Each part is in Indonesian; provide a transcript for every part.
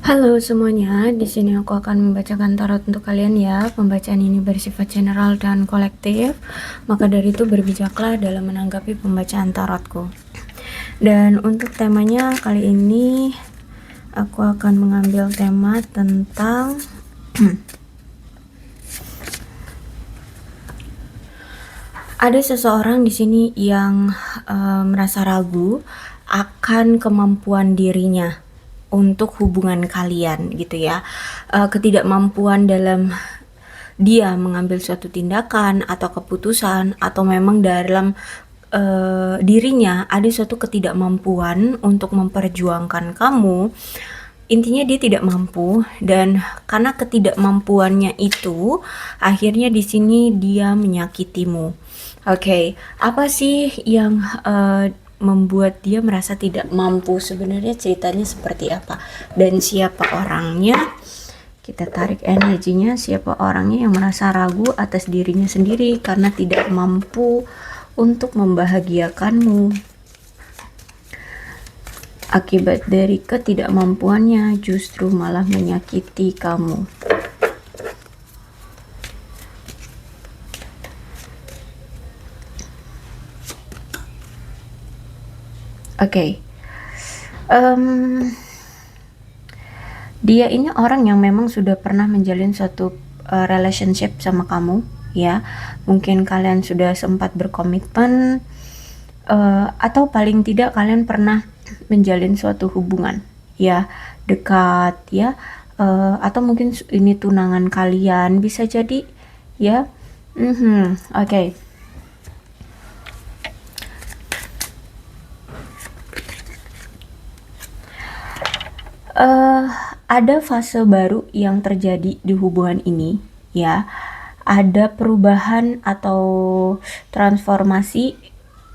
Halo semuanya, di sini aku akan membacakan tarot untuk kalian ya. Pembacaan ini bersifat general dan kolektif, maka dari itu berbijaklah dalam menanggapi pembacaan tarotku. Dan untuk temanya kali ini aku akan mengambil tema tentang ada seseorang di sini yang merasa ragu akan kemampuan dirinya untuk hubungan kalian gitu ya. Ketidakmampuan dalam dia mengambil suatu tindakan atau keputusan, atau memang dalam dirinya ada suatu ketidakmampuan untuk memperjuangkan kamu. Intinya dia tidak mampu, dan karena ketidakmampuannya itu akhirnya di sini dia menyakitimu. Oke, apa sih yang membuat dia merasa tidak mampu? Sebenarnya ceritanya seperti apa dan siapa orangnya? Kita tarik energinya, siapa orangnya yang merasa ragu atas dirinya sendiri karena tidak mampu untuk membahagiakanmu. Akibat dari ketidakmampuannya justru malah menyakiti kamu. Oke. Dia ini orang yang memang sudah pernah menjalin suatu relationship sama kamu ya. Mungkin kalian sudah sempat berkomitmen, atau paling tidak kalian pernah menjalin suatu hubungan ya, dekat ya, atau mungkin ini tunangan kalian, bisa jadi ya. Oke. Ada fase baru yang terjadi di hubungan ini ya. Ada perubahan atau transformasi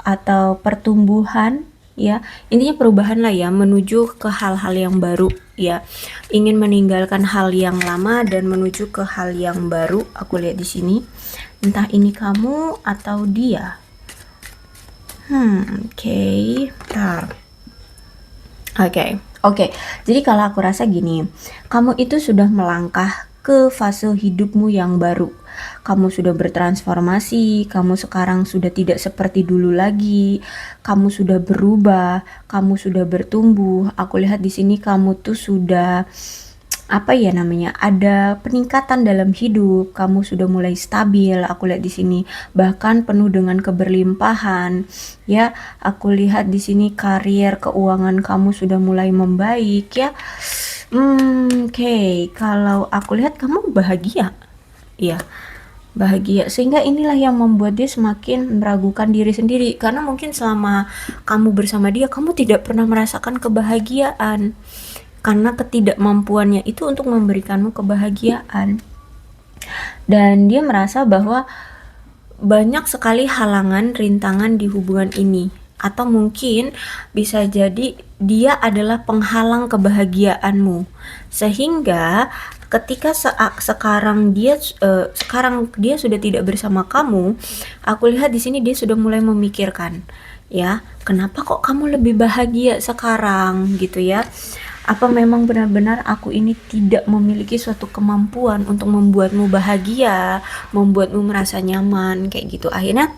atau pertumbuhan ya. Intinya perubahan lah ya, menuju ke hal-hal yang baru ya. Ingin meninggalkan hal yang lama dan menuju ke hal yang baru. Aku lihat di sini. Entah ini kamu atau dia. Oke. Oke, jadi kalau aku rasa gini, kamu itu sudah melangkah ke fase hidupmu yang baru. Kamu sudah bertransformasi, kamu sekarang sudah tidak seperti dulu lagi. Kamu sudah berubah, kamu sudah bertumbuh. Aku lihat di sini kamu tuh sudah apa ya namanya, ada peningkatan dalam hidup, kamu sudah mulai stabil. Aku lihat di sini bahkan penuh dengan keberlimpahan ya. Aku lihat di sini karir, keuangan kamu sudah mulai membaik ya. Oke. Kalau aku lihat kamu bahagia ya, bahagia, sehingga inilah yang membuat dia semakin meragukan diri sendiri, karena mungkin selama kamu bersama dia kamu tidak pernah merasakan kebahagiaan karena ketidakmampuannya itu untuk memberikanmu kebahagiaan. Dan dia merasa bahwa banyak sekali halangan, rintangan di hubungan ini, atau mungkin bisa jadi dia adalah penghalang kebahagiaanmu, sehingga ketika sekarang dia sudah tidak bersama kamu, aku lihat di sini dia sudah mulai memikirkan ya, kenapa kok kamu lebih bahagia sekarang gitu ya. Apa memang benar-benar aku ini tidak memiliki suatu kemampuan untuk membuatmu bahagia, membuatmu merasa nyaman kayak gitu. Akhirnya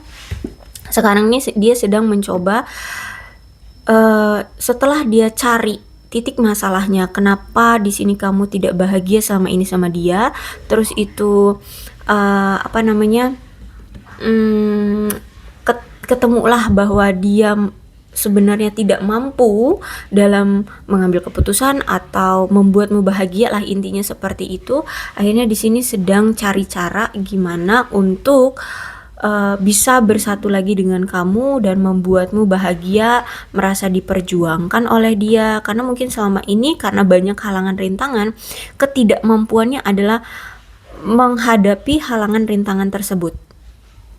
sekarang ini dia sedang mencoba, setelah dia cari titik masalahnya, kenapa di sini kamu tidak bahagia sama ini sama dia, terus itu apa namanya, ketemulah bahwa dia sebenarnya tidak mampu dalam mengambil keputusan atau membuatmu bahagia lah, intinya seperti itu. Akhirnya di sini sedang cari cara gimana untuk bisa bersatu lagi dengan kamu dan membuatmu bahagia, merasa diperjuangkan oleh dia. Karena mungkin selama ini karena banyak halangan rintangan, ketidakmampuannya adalah menghadapi halangan rintangan tersebut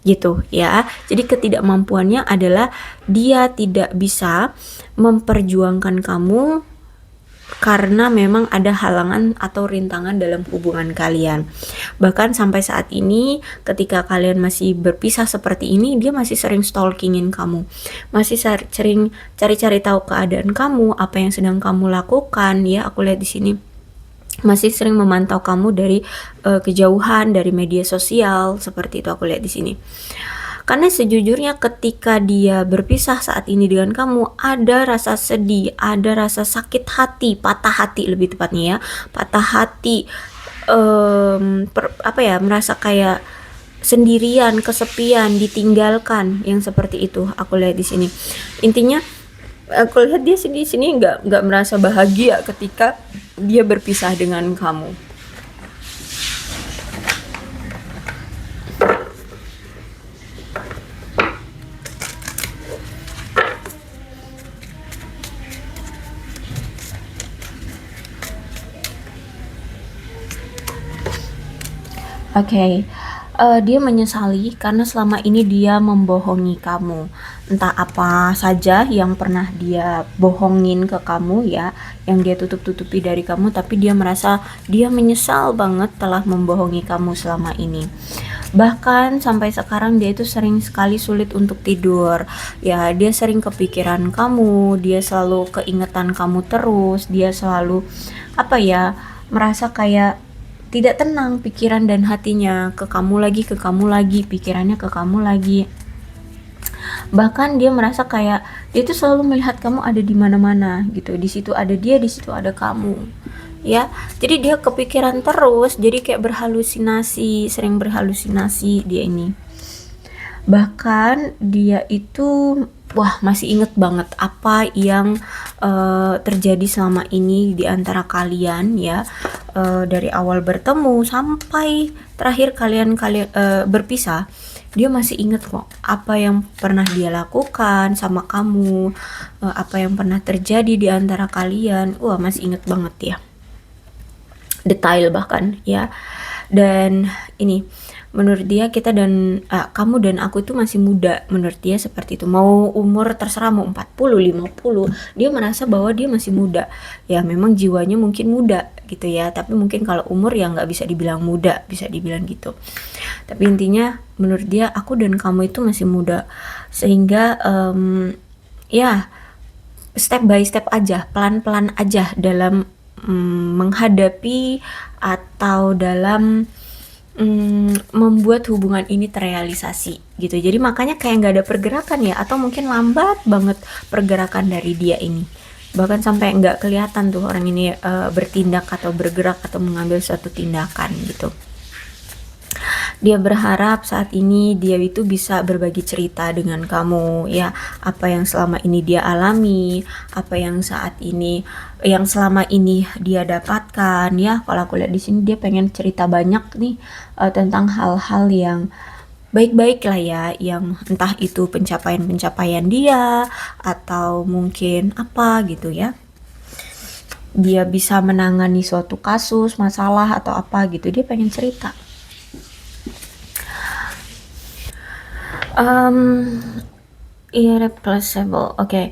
gitu ya. Jadi ketidakmampuannya adalah dia tidak bisa memperjuangkan kamu karena memang ada halangan atau rintangan dalam hubungan kalian. Bahkan sampai saat ini ketika kalian masih berpisah seperti ini, dia masih sering stalkingin kamu, masih sering cari-cari tahu keadaan kamu, apa yang sedang kamu lakukan ya. Aku lihat di sini masih sering memantau kamu dari kejauhan, dari media sosial, seperti itu aku lihat di sini. Karena sejujurnya ketika dia berpisah saat ini dengan kamu, ada rasa sedih, ada rasa sakit hati, patah hati lebih tepatnya ya, patah hati, apa ya, merasa kayak sendirian, kesepian, ditinggalkan, yang seperti itu aku lihat di sini. Intinya aku lihat dia di sini nggak merasa bahagia ketika dia berpisah dengan kamu. Oke, dia menyesali karena selama ini dia membohongi kamu. Entah apa saja yang pernah dia bohongin ke kamu ya, yang dia tutup-tutupi dari kamu, tapi dia merasa dia menyesal banget telah membohongi kamu selama ini. Bahkan sampai sekarang dia itu sering sekali sulit untuk tidur. Ya, dia sering kepikiran kamu, dia selalu keingetan kamu terus, dia selalu apa ya, merasa kayak tidak tenang pikiran dan hatinya, ke kamu lagi, pikirannya ke kamu lagi. Bahkan dia merasa kayak dia tuh selalu melihat kamu ada di mana-mana gitu. Di situ ada dia, di situ ada kamu. Ya, jadi dia kepikiran terus, jadi kayak berhalusinasi, sering berhalusinasi dia ini. Bahkan dia itu masih inget banget apa yang terjadi selama ini di antara kalian ya, dari awal bertemu sampai terakhir kalian berpisah. Dia masih inget kok apa yang pernah dia lakukan sama kamu, apa yang pernah terjadi di antara kalian. Masih inget banget ya, detail bahkan ya. Dan ini menurut dia kamu dan aku itu masih muda, menurut dia seperti itu. Mau umur terserah, mau 40 50, dia merasa bahwa dia masih muda. Ya memang jiwanya mungkin muda gitu ya, tapi mungkin kalau umur ya nggak bisa dibilang muda, bisa dibilang gitu. Tapi intinya menurut dia aku dan kamu itu masih muda, sehingga ya step by step aja, pelan-pelan aja dalam menghadapi atau dalam membuat hubungan ini terrealisasi gitu. Jadi makanya kayak nggak ada pergerakan ya, atau mungkin lambat banget pergerakan dari dia ini. Bahkan sampai nggak kelihatan tuh orang ini bertindak atau bergerak atau mengambil suatu tindakan gitu. Dia berharap saat ini dia itu bisa berbagi cerita dengan kamu ya, apa yang selama ini dia alami, apa yang selama ini dia dapatkan ya. Kalau aku lihat di sini dia pengen cerita banyak nih tentang hal-hal yang baik-baik lah ya, yang entah itu pencapaian-pencapaian dia atau mungkin apa gitu ya. Dia bisa menangani suatu kasus, masalah atau apa gitu. Dia pengen cerita. Irreplaceable. Oke.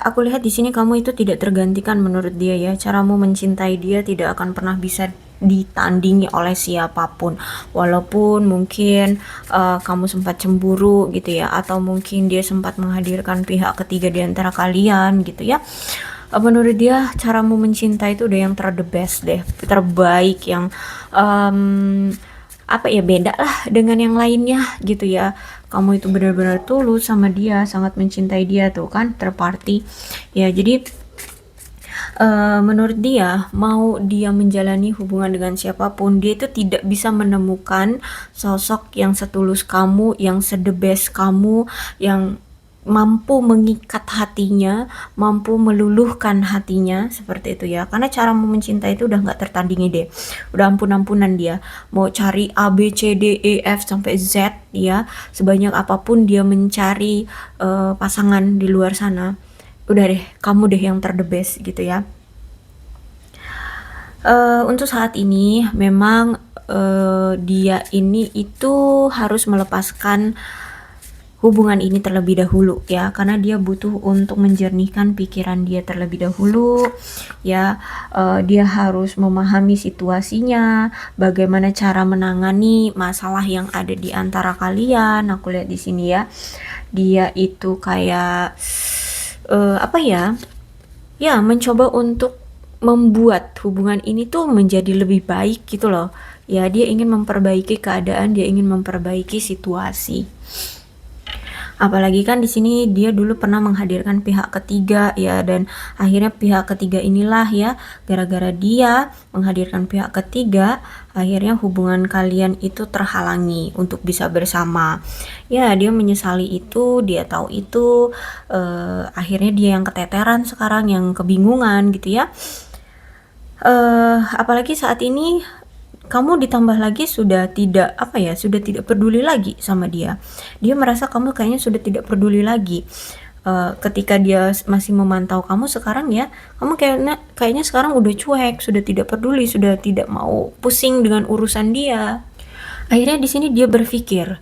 Aku lihat di sini kamu itu tidak tergantikan menurut dia ya. Caramu mencintai dia tidak akan pernah bisa ditandingi oleh siapapun. Walaupun mungkin kamu sempat cemburu gitu ya, atau mungkin dia sempat menghadirkan pihak ketiga di antara kalian gitu ya. Menurut dia caramu mencintai itu udah yang the best deh, terbaik, yang apa ya, beda lah dengan yang lainnya gitu ya. Kamu itu benar-benar tulus sama dia, sangat mencintai dia tuh kan, terparty ya. Jadi menurut dia, mau dia menjalani hubungan dengan siapapun, dia itu tidak bisa menemukan sosok yang setulus kamu, yang the best kamu, yang mampu mengikat hatinya, mampu meluluhkan hatinya, seperti itu ya. Karena cara mencintai itu udah nggak tertandingi deh, udah ampun-ampunan dia. Mau cari A B C D E F sampai Z ya, sebanyak apapun dia mencari pasangan di luar sana, udah deh, kamu deh yang the best gitu ya. Untuk saat ini memang dia ini itu harus melepaskan hubungan ini terlebih dahulu ya, karena dia butuh untuk menjernihkan pikiran dia terlebih dahulu ya. Dia harus memahami situasinya, bagaimana cara menangani masalah yang ada di antara kalian. Aku lihat di sini ya, dia itu kayak apa ya, ya mencoba untuk membuat hubungan ini tuh menjadi lebih baik gitu loh. Ya, dia ingin memperbaiki keadaan, dia ingin memperbaiki situasi. Apalagi kan di sini dia dulu pernah menghadirkan pihak ketiga ya, dan akhirnya pihak ketiga inilah ya, gara-gara dia menghadirkan pihak ketiga, akhirnya hubungan kalian itu terhalangi untuk bisa bersama. Ya, dia menyesali itu, dia tahu itu, akhirnya dia yang keteteran sekarang, yang kebingungan gitu ya. Apalagi saat ini kamu ditambah lagi sudah tidak sudah tidak peduli lagi sama dia. Dia merasa kamu kayaknya sudah tidak peduli lagi. Ketika dia masih memantau kamu sekarang ya, kamu kayaknya sekarang udah cuek, sudah tidak peduli, sudah tidak mau pusing dengan urusan dia. Akhirnya di sini dia berpikir,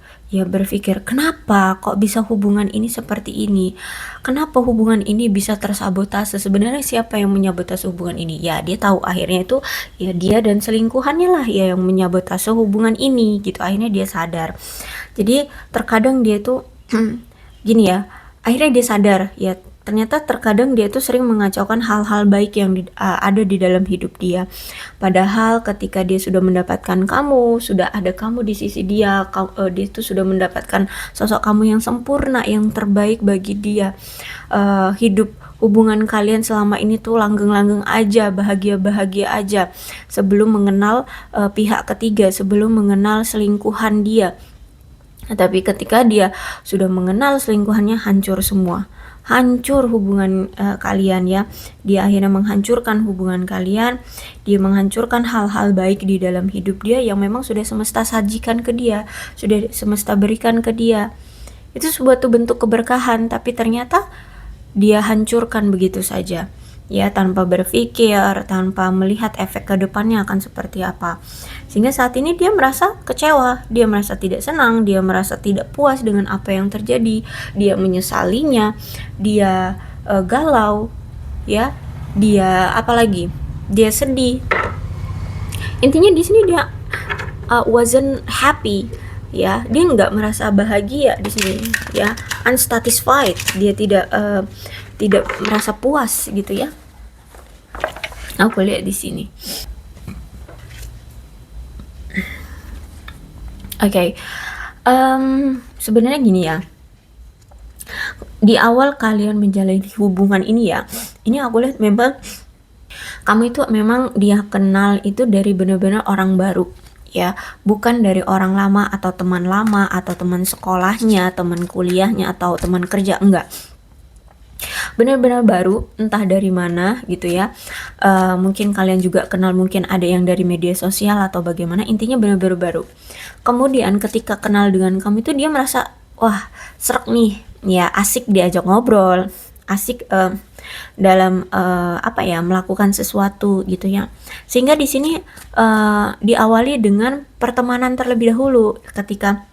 kenapa kok bisa hubungan ini seperti ini? Kenapa hubungan ini bisa tersabotase? Sebenarnya siapa yang menyabotase hubungan ini? Ya, dia tahu akhirnya itu ya dia dan selingkuhannya lah ya yang menyabotase hubungan ini gitu. Akhirnya dia sadar. Jadi terkadang dia tuh gini ya, akhirnya dia sadar ya, ternyata terkadang dia tuh sering mengacaukan hal-hal baik yang ada di dalam hidup dia. Padahal ketika dia sudah mendapatkan kamu, sudah ada kamu di sisi dia, dia tuh sudah mendapatkan sosok kamu yang sempurna, yang terbaik bagi dia. Hidup hubungan kalian selama ini tuh langgeng-langgeng aja, bahagia-bahagia aja, sebelum mengenal pihak ketiga, sebelum mengenal selingkuhan dia. Tapi ketika dia sudah mengenal selingkuhannya, hancur semua. Hancur hubungan kalian ya. Dia akhirnya menghancurkan hubungan kalian. Dia menghancurkan hal-hal baik di dalam hidup dia yang memang sudah semesta sajikan ke dia, sudah semesta berikan ke dia. Itu sebuah bentuk keberkahan, tapi ternyata dia hancurkan begitu saja. Ya, tanpa berpikir, tanpa melihat efek ke depannya akan seperti apa. Sehingga saat ini dia merasa kecewa, dia merasa tidak senang, dia merasa tidak puas dengan apa yang terjadi, dia menyesalinya, dia galau, ya, dia apalagi, dia sedih. Intinya di sini dia wasn't happy, ya, dia nggak merasa bahagia di sini, ya, unsatisfied, dia tidak merasa puas gitu ya. Aku lihat di sini. Oke, sebenarnya gini ya. Di awal kalian menjalani hubungan ini ya, ini aku lihat memang kamu itu memang dia kenal itu dari benar-benar orang baru ya, bukan dari orang lama atau teman lama atau teman sekolahnya, teman kuliahnya atau teman kerja, enggak. Benar-benar baru, entah dari mana gitu ya. Mungkin kalian juga kenal, mungkin ada yang dari media sosial atau bagaimana, intinya benar-benar baru. Kemudian ketika kenal dengan kamu itu dia merasa wah serak nih ya, asik diajak ngobrol, asik dalam melakukan sesuatu gitu ya. Sehingga di sini diawali dengan pertemanan terlebih dahulu. Ketika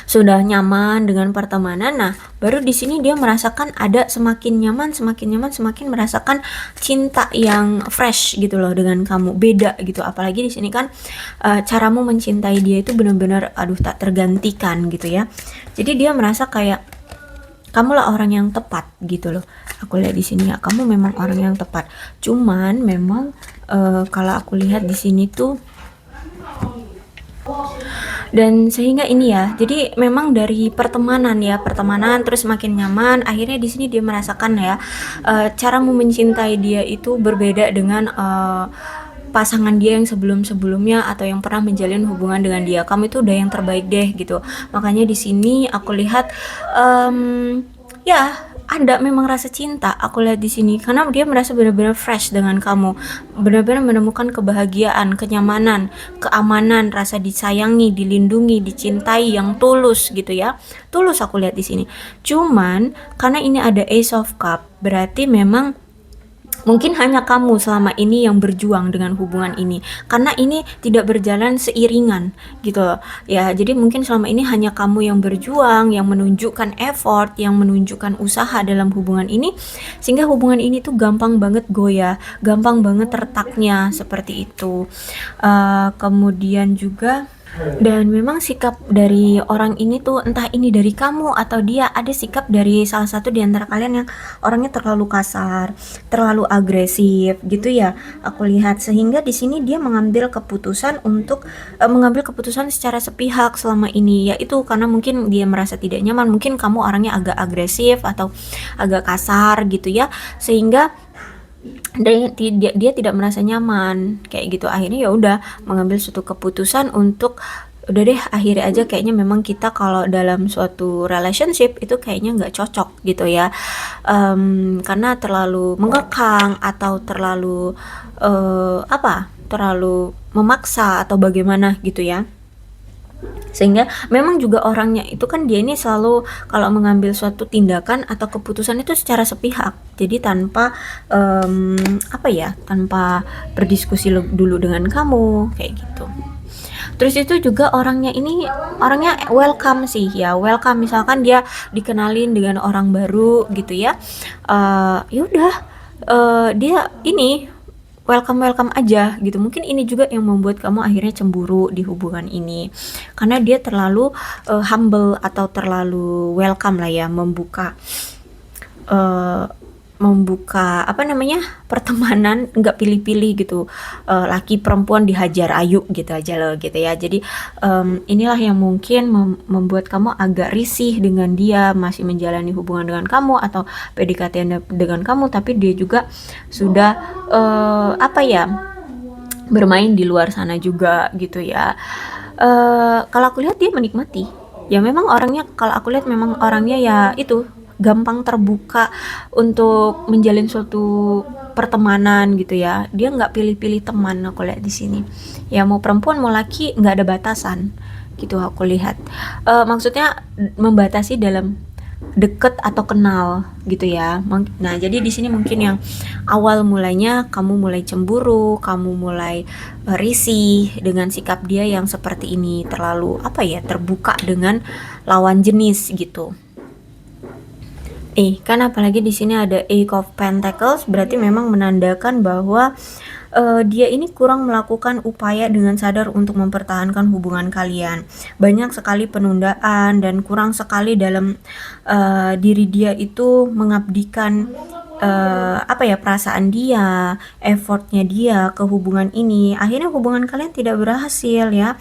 sudah nyaman dengan pertemanan, nah baru di sini dia merasakan ada semakin nyaman, semakin merasakan cinta yang fresh gitu loh dengan kamu, beda gitu. Apalagi di sini kan caramu mencintai dia itu benar-benar tak tergantikan gitu ya. Jadi dia merasa kayak kamulah orang yang tepat gitu loh. Aku lihat di sini ya, kamu memang orang yang tepat. Cuman memang kalau aku lihat di sini tuh, dan sehingga ini ya, jadi memang dari pertemanan terus makin nyaman, akhirnya di sini dia merasakan ya caramu mencintai dia itu berbeda dengan pasangan dia yang sebelum-sebelumnya atau yang pernah menjalin hubungan dengan dia. Kamu itu udah yang terbaik deh gitu. Makanya di sini aku lihat ya ada memang rasa cinta, aku lihat di sini, karena dia merasa benar-benar fresh dengan kamu, benar-benar menemukan kebahagiaan, kenyamanan, keamanan, rasa disayangi, dilindungi, dicintai yang tulus gitu ya. Tulus aku lihat di sini. Cuman karena ini ada Ace of Cup, berarti memang mungkin hanya kamu selama ini yang berjuang dengan hubungan ini, karena ini tidak berjalan seiringan gitu ya. Jadi mungkin selama ini hanya kamu yang berjuang, yang menunjukkan effort, yang menunjukkan usaha dalam hubungan ini, sehingga hubungan ini tuh gampang banget goyah, gampang banget retaknya seperti itu. Kemudian juga Dan memang sikap dari orang ini tuh, entah ini dari kamu atau dia, ada sikap dari salah satu di antara kalian yang orangnya terlalu kasar, terlalu agresif gitu ya. Aku lihat sehingga di sini dia mengambil keputusan untuk mengambil keputusan secara sepihak selama ini, yaitu karena mungkin dia merasa tidak nyaman, mungkin kamu orangnya agak agresif atau agak kasar gitu ya, sehingga dia tidak merasa nyaman kayak gitu. Akhirnya ya udah mengambil suatu keputusan untuk udah deh, akhirnya aja, kayaknya memang kita kalau dalam suatu relationship itu kayaknya nggak cocok gitu ya. Karena terlalu mengekang atau terlalu terlalu memaksa atau bagaimana gitu ya. Sehingga memang juga orangnya itu kan, dia ini selalu kalau mengambil suatu tindakan atau keputusan itu secara sepihak, jadi tanpa tanpa berdiskusi dulu dengan kamu kayak gitu. Terus itu juga orangnya ini orangnya welcome sih ya, welcome, misalkan dia dikenalin dengan orang baru gitu ya, ya udah, dia ini welcome welcome aja gitu. Mungkin ini juga yang membuat kamu akhirnya cemburu di hubungan ini, karena dia terlalu humble atau terlalu welcome lah ya, eh, membuka apa namanya, pertemanan, nggak pilih-pilih gitu, laki perempuan dihajar, ayu gitu aja loh gitu ya. Jadi inilah yang mungkin membuat kamu agak risih dengan dia, masih menjalani hubungan dengan kamu atau PDKT dengan kamu, tapi dia juga sudah bermain di luar sana juga gitu ya. Kalau aku lihat dia menikmati. Ya memang orangnya, kalau aku lihat memang orangnya ya itu gampang terbuka untuk menjalin suatu pertemanan gitu ya. Dia nggak pilih-pilih teman, aku lihat di sini. Ya mau perempuan mau laki nggak ada batasan gitu aku lihat. Maksudnya membatasi dalam deket atau kenal gitu ya. Nah, jadi di sini mungkin yang awal mulainya kamu mulai cemburu, kamu mulai risih dengan sikap dia yang seperti ini, terlalu terbuka dengan lawan jenis gitu. Kan apalagi di sini ada Eight of Pentacles, berarti memang menandakan bahwa dia ini kurang melakukan upaya dengan sadar untuk mempertahankan hubungan kalian. Banyak sekali penundaan dan kurang sekali dalam diri dia itu mengabdikan perasaan dia, effortnya dia ke hubungan ini. Akhirnya hubungan kalian tidak berhasil ya.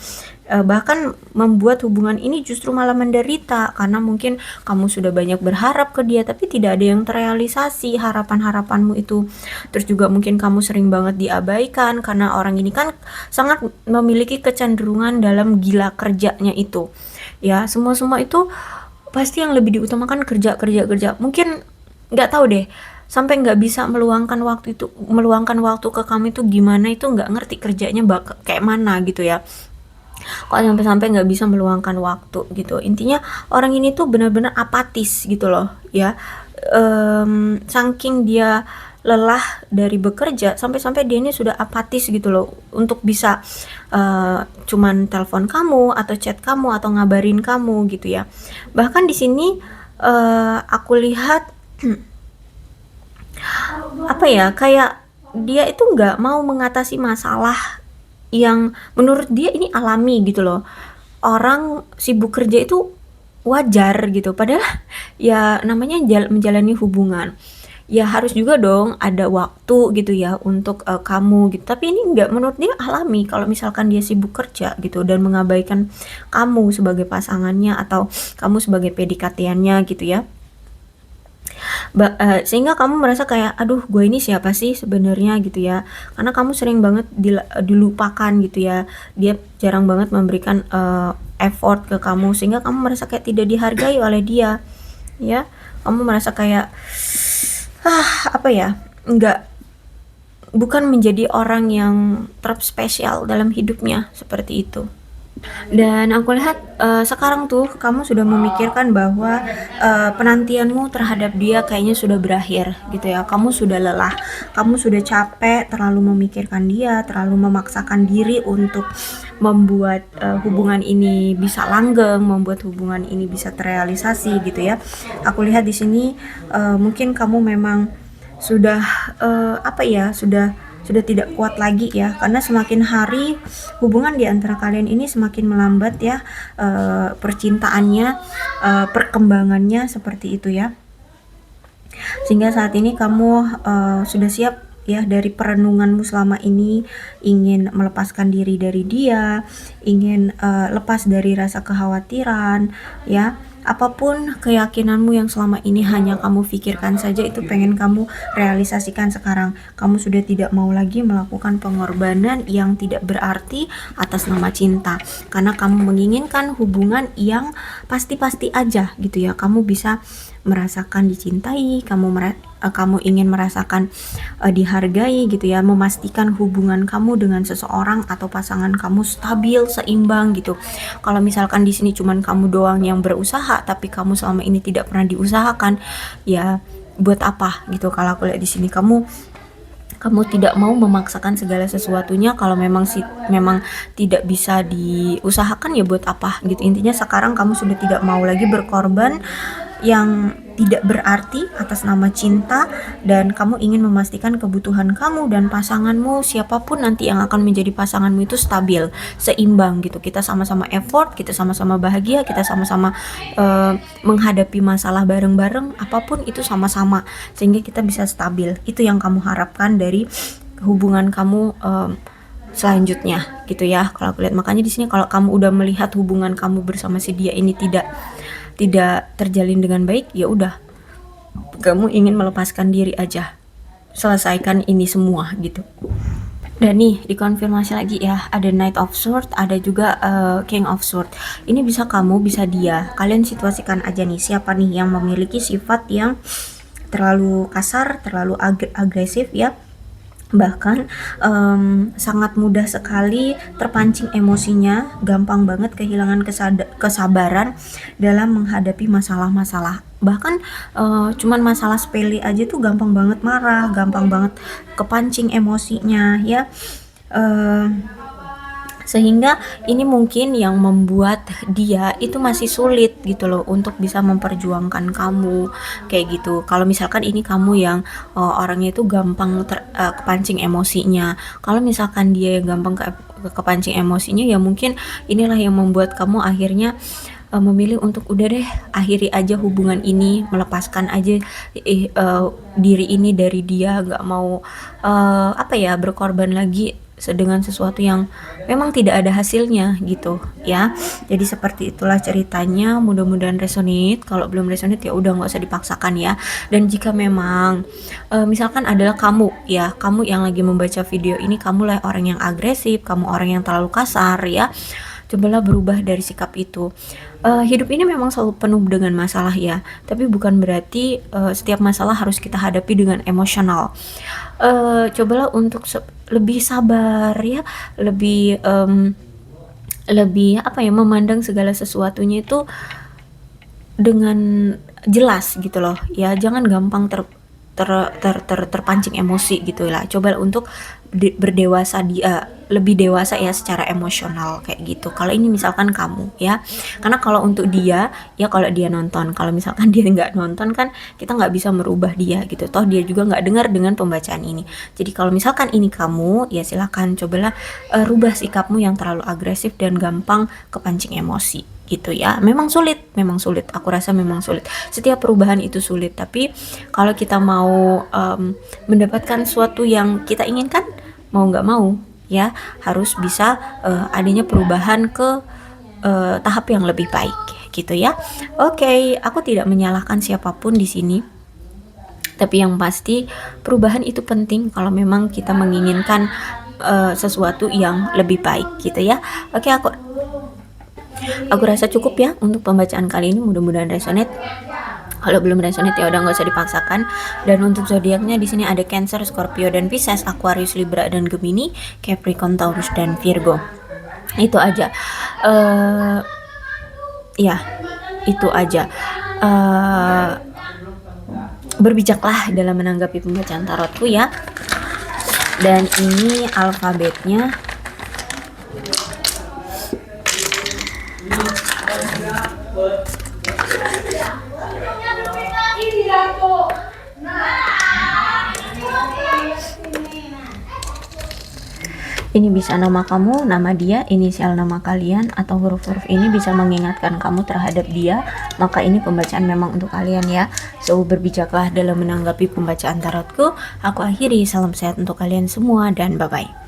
Bahkan membuat hubungan ini justru malah menderita, karena mungkin kamu sudah banyak berharap ke dia tapi tidak ada yang terrealisasi harapan-harapanmu itu. Terus juga mungkin kamu sering banget diabaikan karena orang ini kan sangat memiliki kecenderungan dalam gila kerjanya itu ya. Semua itu pasti yang lebih diutamakan kerja kerja kerja. Mungkin nggak tahu deh, sampai nggak bisa meluangkan waktu ke kamu itu gimana, itu nggak ngerti kerjanya kayak mana gitu ya. Kok sampai-sampai nggak bisa meluangkan waktu gitu. Intinya orang ini tuh benar-benar apatis gitu loh ya. Saking dia lelah dari bekerja, sampai-sampai dia ini sudah apatis gitu loh untuk bisa cuman telepon kamu atau chat kamu atau ngabarin kamu gitu ya. Bahkan di sini aku lihat kayak dia itu nggak mau mengatasi masalah yang menurut dia ini alami gitu loh. Orang sibuk kerja itu wajar gitu, padahal ya namanya menjalani hubungan, ya harus juga dong ada waktu gitu ya untuk kamu gitu. Tapi ini nggak, menurut dia alami kalau misalkan dia sibuk kerja gitu dan mengabaikan kamu sebagai pasangannya atau kamu sebagai PDKT-annya gitu ya. Sehingga kamu merasa kayak, aduh gue ini siapa sih sebenarnya gitu ya, karena kamu sering banget dilupakan gitu ya. Dia jarang banget memberikan effort ke kamu, sehingga kamu merasa kayak tidak dihargai oleh dia ya. Kamu merasa kayak nggak, bukan menjadi orang yang terspesial dalam hidupnya seperti itu. Dan aku lihat sekarang tuh kamu sudah memikirkan bahwa penantianmu terhadap dia kayaknya sudah berakhir gitu ya. Kamu sudah lelah, kamu sudah capek terlalu memikirkan dia, terlalu memaksakan diri untuk membuat hubungan ini bisa langgeng, membuat hubungan ini bisa terrealisasi gitu ya. Aku lihat di sini mungkin kamu memang sudah sudah tidak kuat lagi ya, karena semakin hari hubungan di antara kalian ini semakin melambat ya, percintaannya, perkembangannya seperti itu ya. Sehingga saat ini kamu sudah siap ya dari perenunganmu selama ini, ingin melepaskan diri dari dia, ingin lepas dari rasa kekhawatiran ya. Apapun keyakinanmu yang selama ini hanya kamu pikirkan saja, itu pengen kamu realisasikan sekarang. Kamu sudah tidak mau lagi melakukan pengorbanan yang tidak berarti atas nama cinta, karena kamu menginginkan hubungan yang pasti-pasti aja gitu ya. Kamu bisa merasakan dicintai, kamu ingin merasakan dihargai gitu ya, memastikan hubungan kamu dengan seseorang atau pasangan kamu stabil, seimbang gitu. Kalau misalkan di sini cuman kamu doang yang berusaha, tapi kamu selama ini tidak pernah diusahakan, ya buat apa gitu. Kalau aku lihat di sini kamu tidak mau memaksakan segala sesuatunya. Kalau memang tidak bisa diusahakan, ya buat apa gitu. Intinya sekarang kamu sudah tidak mau lagi berkorban yang tidak berarti atas nama cinta, dan kamu ingin memastikan kebutuhan kamu dan pasanganmu, siapapun nanti yang akan menjadi pasanganmu, itu stabil, seimbang gitu. Kita sama-sama effort, kita sama-sama bahagia, kita sama-sama menghadapi masalah bareng-bareng, apapun itu sama-sama, sehingga kita bisa stabil. Itu yang kamu harapkan dari hubungan kamu selanjutnya gitu ya. Kalau aku lihat, makanya di sini kalau kamu udah melihat hubungan kamu bersama si dia ini tidak terjalin dengan baik, ya udah, kamu ingin melepaskan diri aja, selesaikan ini semua gitu. Dan nih dikonfirmasi lagi ya, ada Knight of Swords, ada juga King of Swords. Ini bisa kamu, bisa dia. Kalian situasikan aja nih, siapa nih yang memiliki sifat yang terlalu kasar, terlalu agresif ya, bahkan sangat mudah sekali terpancing emosinya, gampang banget kehilangan kesabaran dalam menghadapi masalah-masalah. Bahkan cuman masalah sepele aja tuh gampang banget marah, gampang banget kepancing emosinya ya. Sehingga ini mungkin yang membuat dia itu masih sulit gitu loh untuk bisa memperjuangkan kamu kayak gitu. Kalau misalkan ini kamu yang orangnya itu gampang kepancing emosinya, kalau misalkan dia yang gampang kepancing emosinya, ya mungkin inilah yang membuat kamu akhirnya memilih untuk udah deh, akhiri aja hubungan ini, melepaskan aja diri ini dari dia, nggak mau berkorban lagi dengan sesuatu yang memang tidak ada hasilnya gitu ya. Jadi seperti itulah ceritanya, mudah-mudahan resonate. Kalau belum resonate ya udah, nggak usah dipaksakan ya. Dan jika memang misalkan adalah kamu yang lagi membaca video ini, kamu lah orang yang agresif, kamu orang yang terlalu kasar ya, cobalah berubah dari sikap itu. Hidup ini memang selalu penuh dengan masalah ya, tapi bukan berarti setiap masalah harus kita hadapi dengan emosional. Cobalah untuk lebih sabar ya, lebih memandang segala sesuatunya itu dengan jelas gitu loh ya. Jangan gampang terpancing emosi gitu lah. Coba untuk berdewasa, lebih dewasa ya secara emosional kayak gitu. Kalau ini misalkan kamu ya, karena kalau untuk dia ya, kalau dia nonton, kalau misalkan dia nggak nonton kan kita nggak bisa merubah dia gitu, toh dia juga nggak dengar dengan pembacaan ini. Jadi kalau misalkan ini kamu ya, silakan cobalah rubah sikapmu yang terlalu agresif dan gampang kepancing emosi gitu ya. Memang sulit, aku rasa memang sulit, setiap perubahan itu sulit, tapi kalau kita mau mendapatkan sesuatu yang kita inginkan, mau nggak mau ya harus bisa adanya perubahan ke tahap yang lebih baik gitu ya. Oke, aku tidak menyalahkan siapapun di sini, tapi yang pasti perubahan itu penting kalau memang kita menginginkan sesuatu yang lebih baik gitu ya. Oke, aku rasa cukup ya untuk pembacaan kali ini, mudah-mudahan resonate. Kalau belum resonate ya udah, nggak usah dipaksakan. Dan untuk zodiaknya di sini ada Cancer, Scorpio dan Pisces, Aquarius, Libra dan Gemini, Capricorn, Taurus dan Virgo. Itu aja. Itu aja. Berbijaklah dalam menanggapi pembacaan tarotku ya. Dan ini alfabetnya. Ini bisa nama kamu, nama dia, inisial nama kalian, atau huruf-huruf ini bisa mengingatkan kamu terhadap dia. Maka ini pembacaan memang untuk kalian ya. So, berbijaklah dalam menanggapi pembacaan tarotku. Aku akhiri, salam sehat untuk kalian semua dan bye-bye.